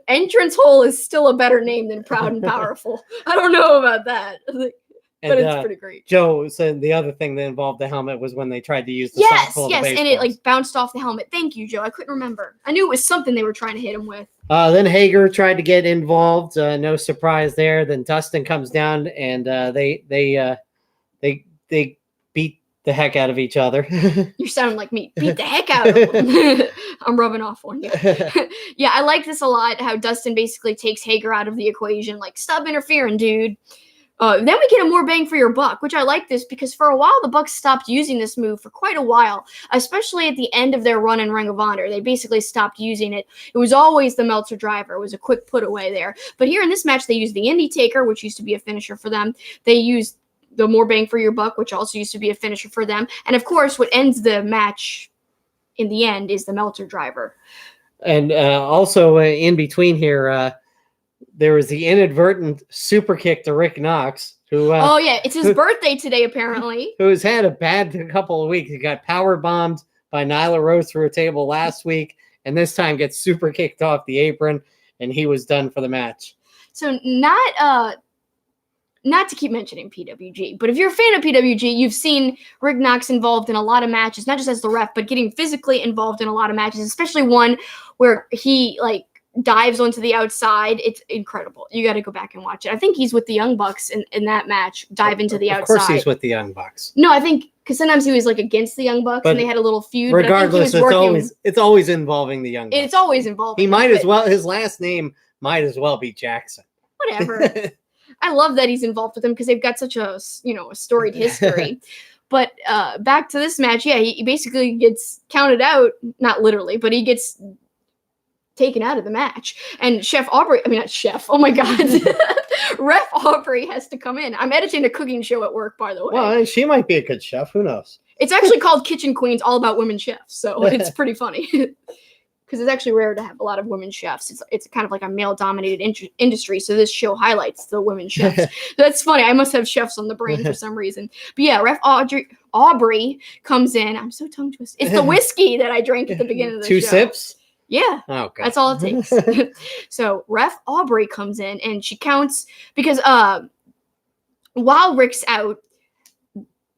entrance hole is still a better name than Proud and Powerful. I don't know about that, but it's pretty great. Joe said the other thing that involved the helmet was when they tried to use the and it like bounced off the helmet. Thank you, Joe. I couldn't remember. I knew it was something they were trying to hit him with. Then Hager tried to get involved. No surprise there. Then Dustin comes down and they beat the heck out of each other. You sound like me. Beat the heck out of them. I'm rubbing off on you. Yeah, I like this a lot, how Dustin basically takes Hager out of the equation. Like, stop interfering, dude. Then we get a more bang for your buck, which I like this because for a while the Bucks stopped using this move for quite a while, especially at the end of their run in Ring of Honor. They basically stopped using it. It was always the Meltzer driver. It was a quick put away there. But here in this match, they used the Indy Taker, which used to be a finisher for them. They used the more bang for your buck, which also used to be a finisher for them. And of course, what ends the match in the end is the Meltzer driver. And also in between here, there was the inadvertent super kick to Rick Knox, who it's his birthday today apparently. Who's had a bad couple of weeks. He got power bombed by Nyla Rose through a table last week, and this time gets super kicked off the apron, and he was done for the match. So not to keep mentioning PWG, but if you're a fan of PWG, you've seen Rick Knox involved in a lot of matches, not just as the ref, but getting physically involved in a lot of matches, especially one where he dives onto the outside. It's incredible. You got to go back and watch it. I think he's with the Young Bucks in that match, dive into the outside. Of course he's with the Young Bucks. No, I think because sometimes he was against the Young Bucks and they had a little feud. Regardless, it's always involving the Young Bucks. It's always involving. He might as well, his last name might as well be Jackson. Whatever. I love that he's involved with them because they've got such a storied history. But back to this match, he basically gets counted out, not literally, but he gets taken out of the match. And oh my God. Ref Aubrey has to come in. I'm editing a cooking show at work, by the way. Well, she might be a good chef. Who knows? It's actually called Kitchen Queens, all about women chefs. So it's pretty funny. Because it's actually rare to have a lot of women chefs. It's kind of like a male-dominated industry, so this show highlights the women chefs. That's funny. I must have chefs on the brain for some reason. But yeah, Ref Aubrey comes in. I'm so tongue twisted. It's the whiskey that I drank at the beginning of the show. 2 sips? Yeah. Oh, God. That's all it takes. So Ref Aubrey comes in, and she counts because while Rick's out,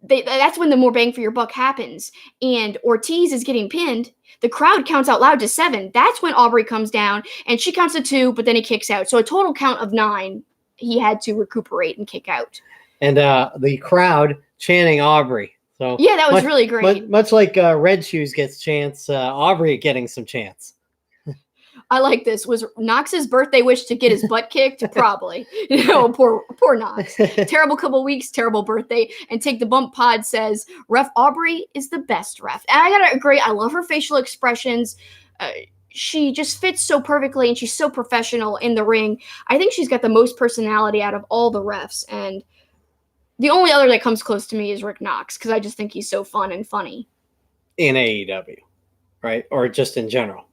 that's when the more bang for your buck happens. And Ortiz is getting pinned. The crowd counts out loud to 7. That's when Aubrey comes down, and she counts to 2, but then he kicks out. So a total count of 9, he had to recuperate and kick out. And the crowd chanting Aubrey So yeah, that was really great. Much like Red Shoes gets chance, Aubrey getting some chance. I like this. Was Knox's birthday wish to get his butt kicked? Probably. Poor Knox. Terrible couple weeks, terrible birthday. And Take the Bump Pod says, Ref Aubrey is the best ref. And I gotta agree, I love her facial expressions. She just fits so perfectly, and she's so professional in the ring. I think she's got the most personality out of all the refs. And the only other that comes close to me is Rick Knox, because I just think he's so fun and funny. In AEW, right? Or just in general?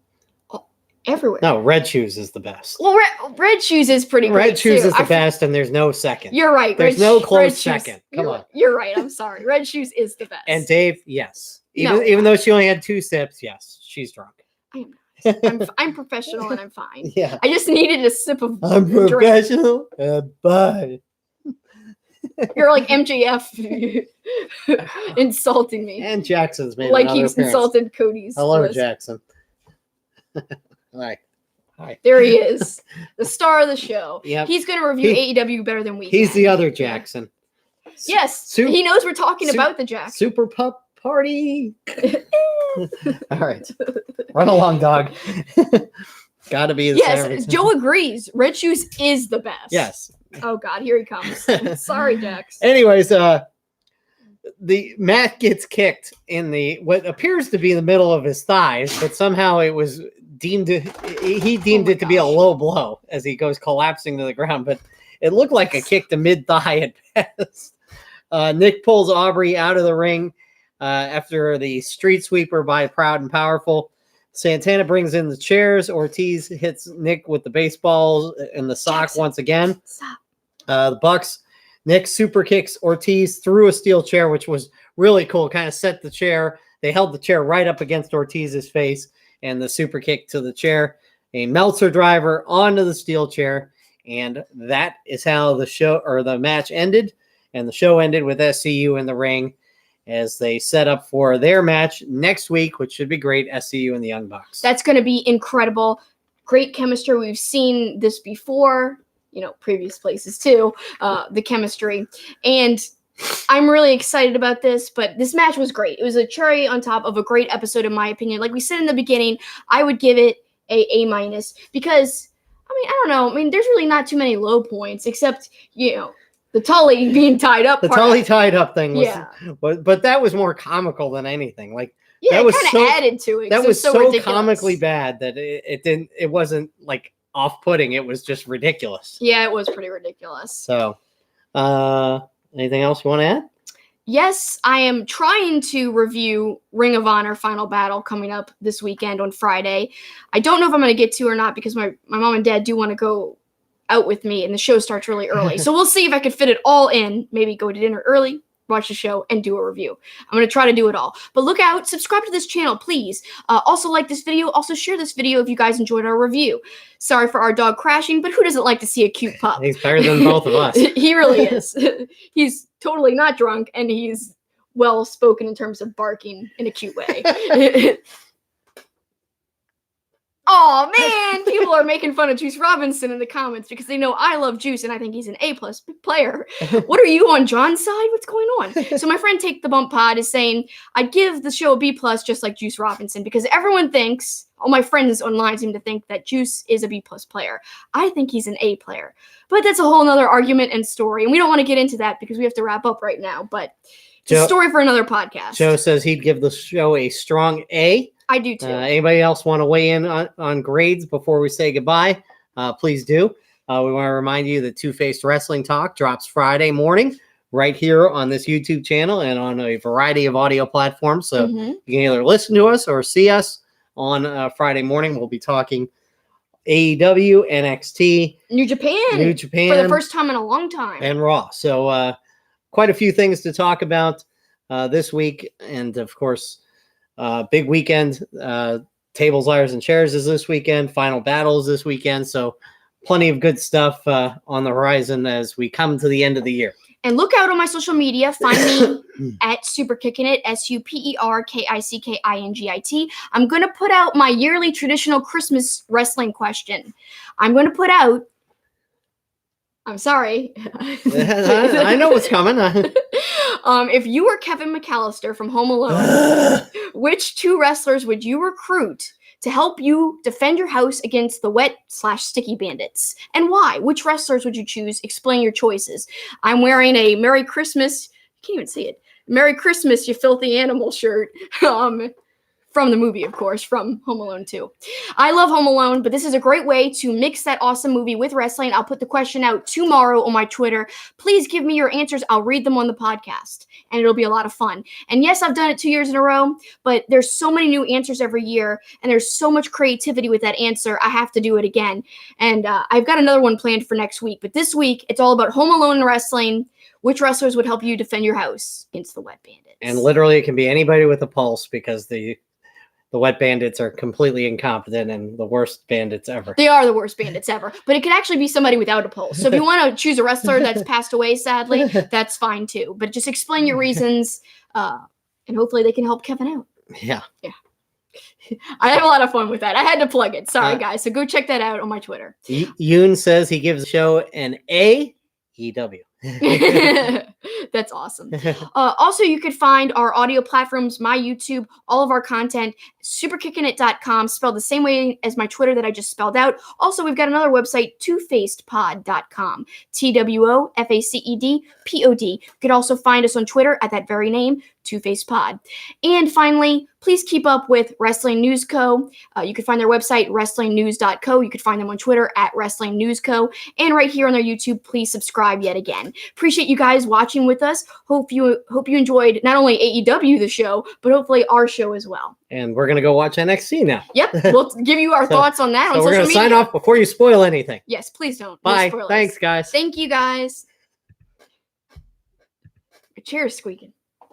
Everywhere. No, Red Shoes is the best. Well, Red Shoes is pretty great. Red Shoes too. is the best, and there's no second. You're right. There's no close second. Come on. You're right. I'm sorry. Red Shoes is the best. And Dave, yes. Even though she only had 2 sips, yes, she's drunk. I'm professional and I'm fine. Yeah. I just needed a sip of I'm drink. professional and bye. You're like MJF insulting me. And Jackson's made like another he's appearance. insulted Cody's. Hello, list. Jackson. Hi. There he is, the star of the show. Yep. He's going to review AEW better than we can. He's the other Jackson. Yes, he knows we're talking about the Jackson. Super Pup Party. All right. Run along, dog. Gotta be the Yes, Joe agrees. Red Shoes is the best. Yes. Oh, God, here he comes. Sorry, Jax. Anyways, the Matt gets kicked in the what appears to be the middle of his thighs, but somehow it was deemed it to be a low blow as he goes collapsing to the ground, but it looked like a kick to mid thigh at best. Nick pulls Aubrey out of the ring after the street sweeper by Proud and Powerful. Santana brings in the chairs. Ortiz hits Nick with the baseballs and the sock once again. Stop. The Bucks. Nick super kicks Ortiz through a steel chair, which was really cool. Kind of set the chair. They held the chair right up against Ortiz's face, and the super kick to the chair. A Meltzer driver onto the steel chair, and that is how the match ended. And the show ended with SCU in the ring as they set up for their match next week, which should be great. SCU and the Young Bucks. That's going to be incredible. Great chemistry. We've seen this before. Previous places too, the chemistry. And I'm really excited about this, but this match was great. It was a cherry on top of a great episode, in my opinion. Like we said in the beginning, I would give it A- because, I don't know. There's really not too many low points, except, the Tully being tied up. The Tully tied up thing was, yeah. But that was more comical than anything. Like, yeah, that was kind of added to it. That was so ridiculous. Comically bad that it wasn't like off-putting. It was just ridiculous. Yeah, it was pretty ridiculous. So, anything else you want to add? Yes, I am trying to review Ring of Honor Final Battle coming up this weekend on Friday. I don't know if I'm going to get to or not because my mom and dad do want to go out with me and the show starts really early. So we'll see if I can fit it all in. Maybe go to dinner early, watch the show, and do a review. I'm going to try to do it all. But look out, subscribe to this channel, please. Also like this video. Also share this video if you guys enjoyed our review. Sorry for our dog crashing, but who doesn't like to see a cute pup? He's better than both of us. He really is. He's totally not drunk, and he's well-spoken in terms of barking in a cute way. Oh man, people are making fun of Juice Robinson in the comments because they know I love Juice and I think he's an A+ player. What are you on John's side? What's going on? So my friend Take the Bump Pod is saying I'd give the show a B+ just like Juice Robinson because everyone thinks, all my friends online seem to think that Juice is a B+ player. I think he's an A player, but that's a whole nother argument and story, and we don't want to get into that because we have to wrap up right now. But it's a story for another podcast. Joe says he'd give the show a strong A. I do too. Anybody else want to weigh in on grades before we say goodbye? Please do. We want to remind you that Two-Faced Wrestling Talk drops Friday morning right here on this YouTube channel and on a variety of audio platforms. So you can either listen to us or see us on Friday morning. We'll be talking AEW, NXT, New Japan for the first time in a long time, and Raw. So quite a few things to talk about this week. And of course, big weekend. Tables, Liars, and Chairs is this weekend. Final Battle is this weekend. So plenty of good stuff on the horizon as we come to the end of the year. And look out on my social media. Find me at SuperKickinIt, SuperKickingIt. I'm going to put out my yearly traditional Christmas wrestling question. I'm going to put out, I'm sorry. I know what's coming. If you were Kevin McAllister from Home Alone, which 2 wrestlers would you recruit to help you defend your house against the wet/sticky bandits? And why? Which wrestlers would you choose? Explain your choices. I'm wearing a Merry Christmas, you can't even see it, Merry Christmas, you filthy animal shirt. From the movie, of course, from Home Alone 2. I love Home Alone, but this is a great way to mix that awesome movie with wrestling. I'll put the question out tomorrow on my Twitter. Please give me your answers. I'll read them on the podcast, and it'll be a lot of fun. And yes, I've done it 2 years in a row, but there's so many new answers every year, and there's so much creativity with that answer. I have to do it again. And I've got another one planned for next week. But this week, it's all about Home Alone and wrestling. Which wrestlers would help you defend your house against the wet bandits? And literally, it can be anybody with a pulse, because the wet bandits are completely incompetent and the worst bandits ever. They are the worst bandits ever. But it could actually be somebody without a pulse. So if you want to choose a wrestler that's passed away, sadly, that's fine too. But just explain your reasons, and hopefully they can help Kevin out. Yeah. I have a lot of fun with that. I had to plug it. Sorry, guys. So go check that out on my Twitter. Yoon says he gives the show an AEW. That's awesome. Also, you could find our audio platforms, my YouTube, all of our content, superkickingit.com, spelled the same way as my Twitter that I just spelled out. Also, we've got another website, twofacedpod.com, TWOFACEDPOD. You could also find us on Twitter at that very name, Two Faced Pod. And finally, please keep up with Wrestling News Co. You can find their website, wrestlingnews.co. You could find them on Twitter at Wrestling News Co. And right here on their YouTube, please subscribe yet again. Appreciate you guys watching with us. Hope you enjoyed not only AEW, the show, but hopefully our show as well. And we're going to go watch NXT now. Yep. We'll give you our thoughts on that on social media. So we're going to sign off before you spoil anything. Yes, please don't. Bye. No spoilers. Thanks, guys. Thank you, guys. My chair is squeaking.